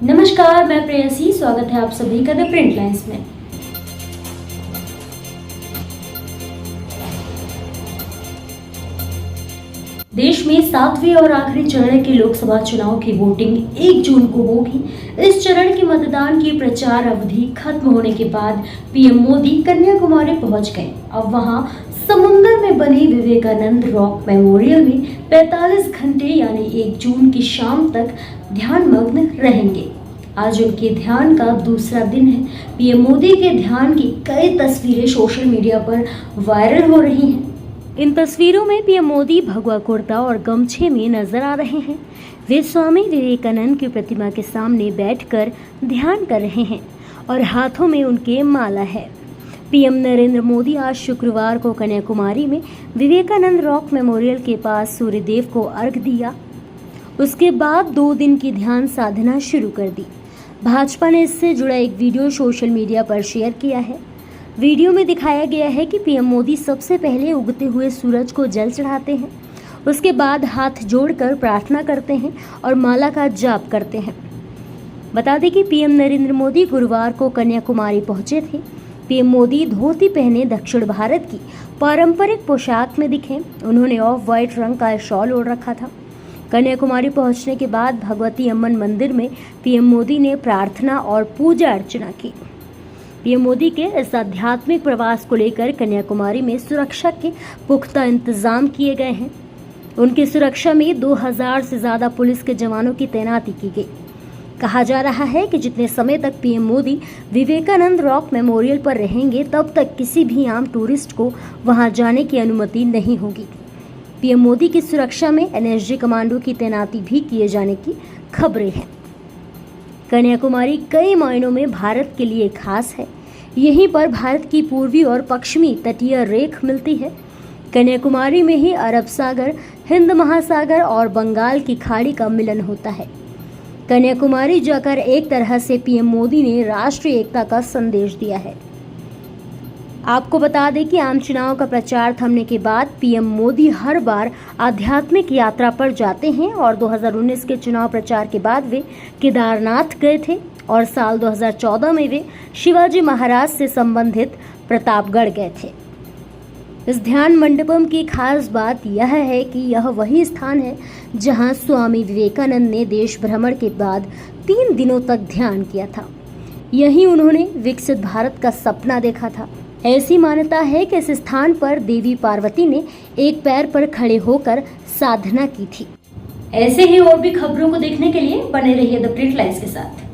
नमस्कार, मैं प्रेयसी। स्वागत है आप सभी का द प्रिंट लाइन्स में। देश में 7वें और आखिरी चरण के लोकसभा चुनाव की वोटिंग 1 जून को होगी। इस चरण के मतदान की प्रचार अवधि खत्म होने के बाद पीएम मोदी कन्याकुमारी पहुंच गए। अब वहां समुद्र में बने विवेकानंद रॉक मेमोरियल में 45 घंटे यानी 1 जून की शाम तक ध्यानमग्न रहेंगे। आज उनके ध्यान का दूसरा दिन है। पीएम मोदी के ध्यान की कई तस्वीरें सोशल मीडिया पर वायरल हो रही हैं। इन तस्वीरों में पीएम मोदी भगवा कुर्ता और गमछे में नजर आ रहे हैं। वे स्वामी विवेकानंद की प्रतिमा के सामने बैठकर ध्यान कर रहे हैं और हाथों में उनके माला है। पीएम नरेंद्र मोदी आज शुक्रवार को कन्याकुमारी में विवेकानंद रॉक मेमोरियल के पास सूर्यदेव को अर्घ्य दिया। उसके बाद 2 दिन की ध्यान साधना शुरू कर दी। भाजपा ने इससे जुड़ा एक वीडियो सोशल मीडिया पर शेयर किया है। वीडियो में दिखाया गया है कि पीएम मोदी सबसे पहले उगते हुए सूरज को जल चढ़ाते हैं, उसके बाद हाथ जोड़कर प्रार्थना करते हैं और माला का जाप करते हैं। बता दें कि पीएम नरेंद्र मोदी गुरुवार को कन्याकुमारी पहुंचे थे। पीएम मोदी धोती पहने दक्षिण भारत की पारंपरिक पोशाक में दिखे। उन्होंने ऑफ व्हाइट रंग का शॉल ओढ़ रखा था। कन्याकुमारी पहुंचने के बाद भगवती अम्मन मंदिर में पीएम मोदी ने प्रार्थना और पूजा अर्चना की। पीएम मोदी के इस आध्यात्मिक प्रवास को लेकर कन्याकुमारी में सुरक्षा के पुख्ता इंतजाम किए गए हैं। उनकी सुरक्षा में 2000 से ज्यादा पुलिस के जवानों की तैनाती की गई। कहा जा रहा है कि जितने समय तक PM Modi Vivekananda rock memorial पर रहेंगे, तब तक किसी भी आम टूरिस्ट को वहां जाने की अनुमति नहीं होगी। पीएम मोदी की सुरक्षा में एनएसजी कमांडो की तैनाती भी किए जाने की खबरें हैं। कन्याकुमारी कई मायनों में भारत के लिए खास है। यहीं पर भारत की पूर्वी और पश्चिमी तटीय रेख मिलती है। कन्याकुमारी में ही अरब सागर, हिंद महासागर और बंगाल की खाड़ी का मिलन होता है। कन्याकुमारी जाकर एक तरह से पीएम मोदी ने राष्ट्रीय एकता का संदेश दिया है। आपको बता दें कि आम चुनाव का प्रचार थमने के बाद पीएम मोदी हर बार आध्यात्मिक यात्रा पर जाते हैं और 2019 के चुनाव प्रचार के बाद वे केदारनाथ गए थे और साल 2014 में वे शिवाजी महाराज से संबंधित प्रतापगढ़ गए थे। इस ध्यान मंडपम की खास बात यह है कि यह वही स्थान है जहां स्वामी विवेकानंद ने देश भ्रमण के बाद 3 दिनों तक ध्यान किया था। यहीं उन्होंने विकसित भारत का सपना देखा था। ऐसी मान्यता है कि इस स्थान पर देवी पार्वती ने एक पैर पर खड़े होकर साधना की थी। ऐसे ही और भी खबरों को देखने के लिए बने रहिए द प्रिंट लाइन्स के साथ।